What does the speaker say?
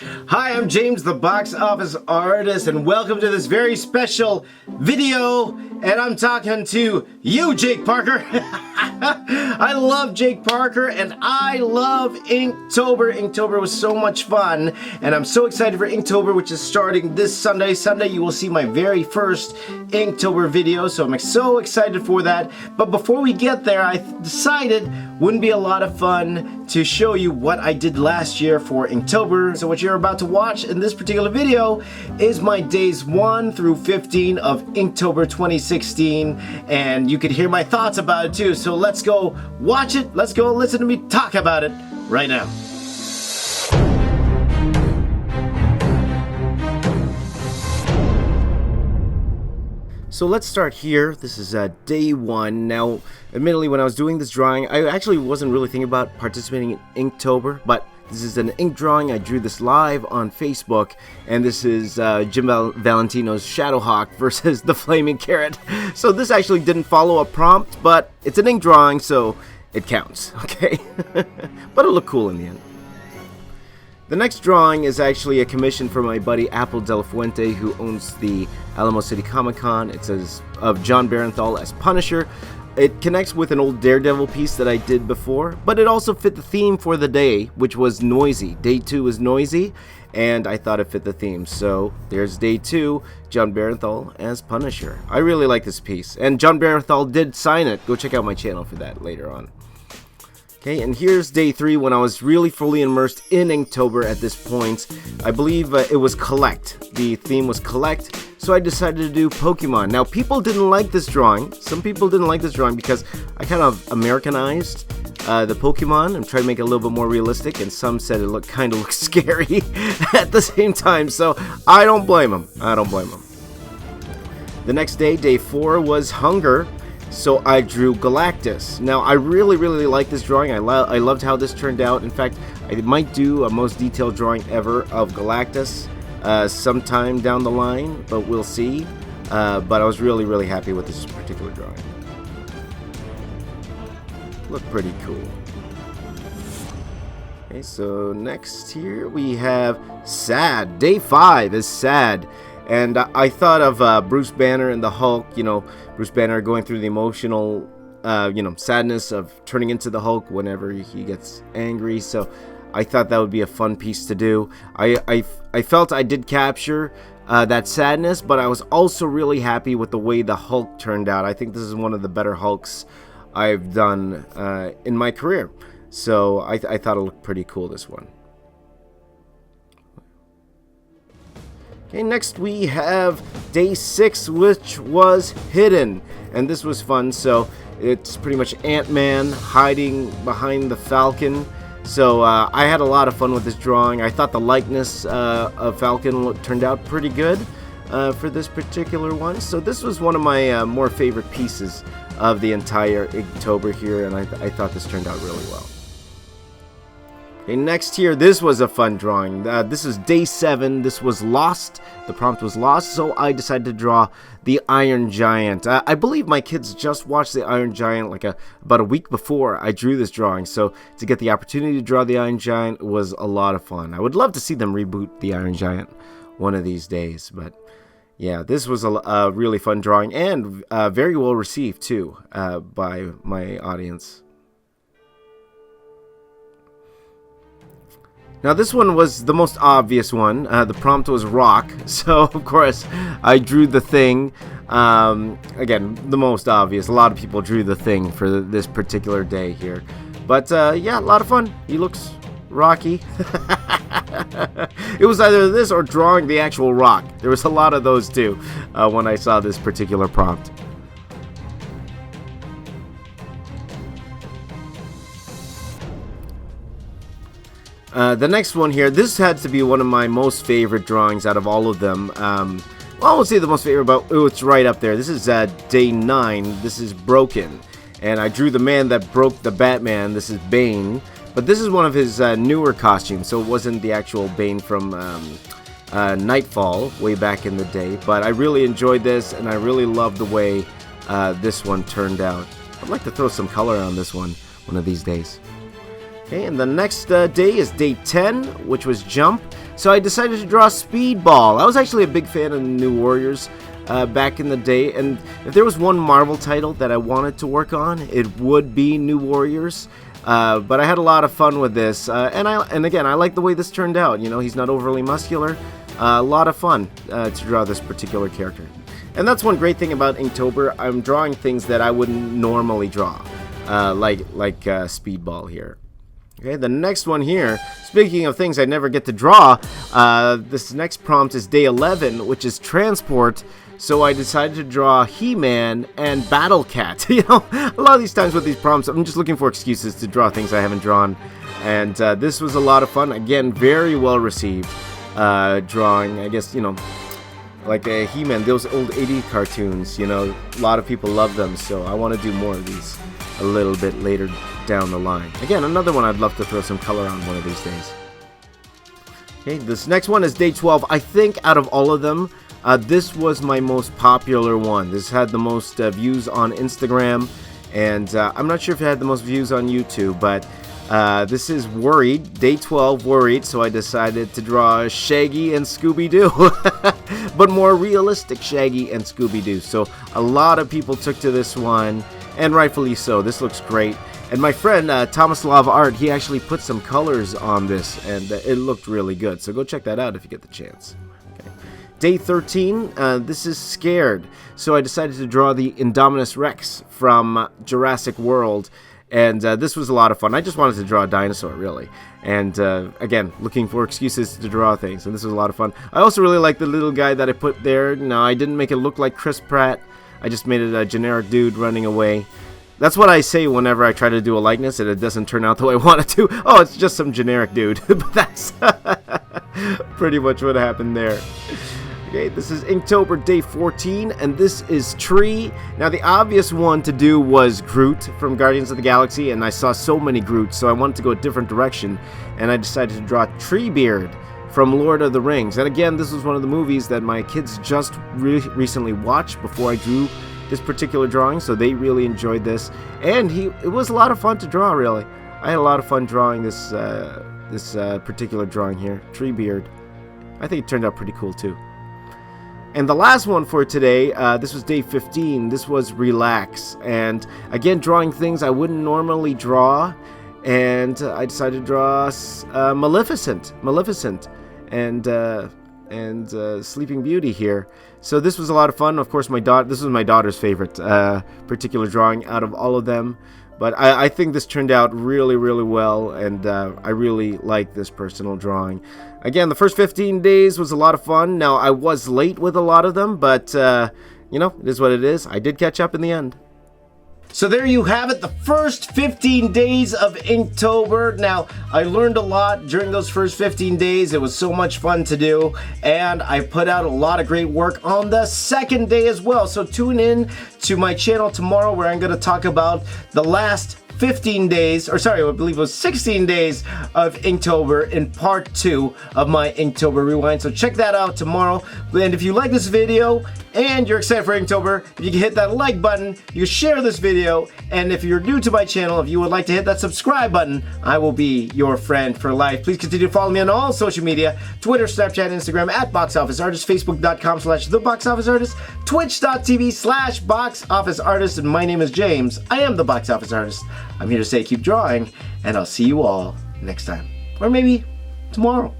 Hi, I'm James, the box office artist, and welcome to this very special video. And I'm talking to you, Jake Parker. I love Jake Parker, and I love Inktober. Inktober was so much fun, and I'm so excited for Inktober, which is starting this Sunday. Sunday, you will see my very first Inktober video, so I'm so excited for that. But before we get there, I decided wouldn't be a lot of fun to show you what I did last year for Inktober. So what you're about to watch in this particular video is my days 1 through 15 of Inktober 2016, and you could hear my thoughts about it too. So let's go watch it. Let's go listen to me talk about it right now. So let's start here. This is day 1. Now, admittedly, when I was doing this drawing, I actually wasn't really thinking about participating in Inktober, but this is an ink drawing. I drew this live on Facebook, and this is Jim Valentino's Shadowhawk versus the Flaming Carrot. So this actually didn't follow a prompt, but it's an ink drawing, so it counts, okay? But it looked cool in the end. The next drawing is actually a commission from my buddy Apple De La Fuente, who owns the Alamo City Comic Con. It says of John Barenthal as Punisher. It connects with an old Daredevil piece that I did before, but it also fit the theme for the day, which was noisy. Day 2 was noisy, and I thought it fit the theme. So there's day 2, John Barenthal as Punisher. I really like this piece, and John Barenthal did sign it. Go check out my channel for that later on. Okay, and here's day 3 when I was really fully immersed in Inktober at this point. I believe it was Collect. The theme was Collect, so I decided to do Pokemon. Now, people didn't like this drawing. Some people didn't like this drawing because I kind of Americanized the Pokemon and tried to make it a little bit more realistic, and some said it kind of looked scary at the same time, so I don't blame them. I don't blame them. The next day, day 4, was Hunger. So I drew Galactus. Now, I really like this drawing. I loved how this turned out. In fact, I might do a most detailed drawing ever of Galactus sometime down the line, but we'll see. But I was really happy with this particular drawing. Looked pretty cool. Okay, so next here we have Sad. Day 5 is Sad. And I thought of Bruce Banner and the Hulk, you know, Bruce Banner going through the emotional, sadness of turning into the Hulk whenever he gets angry. So I thought that would be a fun piece to do. I felt I did capture that sadness, but I was also really happy with the way the Hulk turned out. I think this is one of the better Hulks I've done in my career. So I thought it looked pretty cool, this one. Okay, next we have day 6, which was Hidden, and this was fun. So it's pretty much Ant-Man hiding behind the Falcon. So I had a lot of fun with this drawing. I thought the likeness of Falcon turned out pretty good for this particular one. So this was one of my more favorite pieces of the entire Inktober here, and I thought this turned out really well. Okay, next here, this was a fun drawing. This is day 7. This was Lost. The prompt was Lost, so I decided to draw the Iron Giant. I believe my kids just watched the Iron Giant like about a week before I drew this drawing, so to get the opportunity to draw the Iron Giant was a lot of fun. I would love to see them reboot the Iron Giant one of these days, but yeah, this was a really fun drawing, and very well received too by my audience. Now this one was the most obvious one. The prompt was Rock, so of course I drew the Thing. Again, the most obvious. A lot of people drew the Thing for this particular day here. But yeah, a lot of fun. He looks rocky. It was either this or drawing the actual rock. There was a lot of those too when I saw this particular prompt. The next one here, this had to be one of my most favorite drawings out of all of them. Well, I won't say the most favorite, but it's right up there. This is day 9. This is Broken. And I drew the man that broke the Batman. This is Bane. But this is one of his newer costumes, so it wasn't the actual Bane from Nightfall way back in the day. But I really enjoyed this, and I really loved the way this one turned out. I'd like to throw some color on this one of these days. Okay, and the next day is day 10, which was Jump. So I decided to draw Speedball. I was actually a big fan of New Warriors back in the day, and if there was one Marvel title that I wanted to work on, it would be New Warriors. But I had a lot of fun with this, and again, I like the way this turned out. You know, he's not overly muscular. A lot of fun to draw this particular character. And that's one great thing about Inktober. I'm drawing things that I wouldn't normally draw, like Speedball here. Okay, the next one here, speaking of things I never get to draw, this next prompt is day 11, which is transport. So I decided to draw He-Man and Battle Cat. You know, a lot of these times with these prompts, I'm just looking for excuses to draw things I haven't drawn. And this was a lot of fun. Again, very well received drawing. I guess, you know, like He-Man, those old 80 cartoons, you know, a lot of people love them. So I want to do more of these a little bit later down the line. Again, another one I'd love to throw some color on one of these days. Okay, this next one is day 12. I think out of all of them, this was my most popular one. This had the most views on Instagram, and I'm not sure if it had the most views on YouTube, but this is Worried, day 12, Worried, so I decided to draw Shaggy and ScoobyDoo, but more realistic Shaggy and ScoobyDoo. So a lot of people took to this one, and rightfully so. This looks great. And my friend, Thomas Love Art, he actually put some colors on this, and it looked really good. So go check that out if you get the chance. Okay. Day 13, this is Scared. So I decided to draw the Indominus Rex from Jurassic World. And this was a lot of fun. I just wanted to draw a dinosaur, really. And again, looking for excuses to draw things. And this was a lot of fun. I also really like the little guy that I put there. No, I didn't make it look like Chris Pratt. I just made it a generic dude running away. That's what I say whenever I try to do a likeness and it doesn't turn out the way I want it to. Oh, it's just some generic dude. But that's pretty much what happened there. Okay, this is Inktober day 14, and this is Tree. Now, the obvious one to do was Groot from Guardians of the Galaxy, and I saw so many Groots, so I wanted to go a different direction, and I decided to draw Treebeard from Lord of the Rings. And again, this was one of the movies that my kids just recently watched before I drew this particular drawing, so they really enjoyed this, and it was a lot of fun to draw. Really, I had a lot of fun drawing this particular drawing here, Treebeard. I think it turned out pretty cool too. And the last one for today, this was day 15. This was Relax, and again, drawing things I wouldn't normally draw, and I decided to draw Maleficent, and Sleeping Beauty here. So this was a lot of fun. Of course, this was my daughter's favorite particular drawing out of all of them. But I think this turned out really, really well, and I really like this personal drawing. Again, the first 15 days was a lot of fun. Now, I was late with a lot of them, but, you know, it is what it is. I did catch up in the end. So there you have it, the first 15 days of Inktober. Now, I learned a lot during those first 15 days. It was so much fun to do, and I put out a lot of great work on the second day as well. So tune in to my channel tomorrow where I'm going to talk about the last 15 days, or sorry, I believe it was 16 days of Inktober in part 2 of my Inktober Rewind. So check that out tomorrow. And if you like this video and you're excited for Inktober, if you can hit that like button, you share this video, and if you're new to my channel, if you would like to hit that subscribe button, I will be your friend for life. Please continue to follow me on all social media, Twitter, Snapchat, Instagram, @BoxOfficeArtist, Facebook.com/TheBoxOfficeArtist, Twitch.tv/BoxOfficeArtist, and my name is James. I am the Box Office Artist. I'm here to say keep drawing, and I'll see you all next time. Or maybe tomorrow.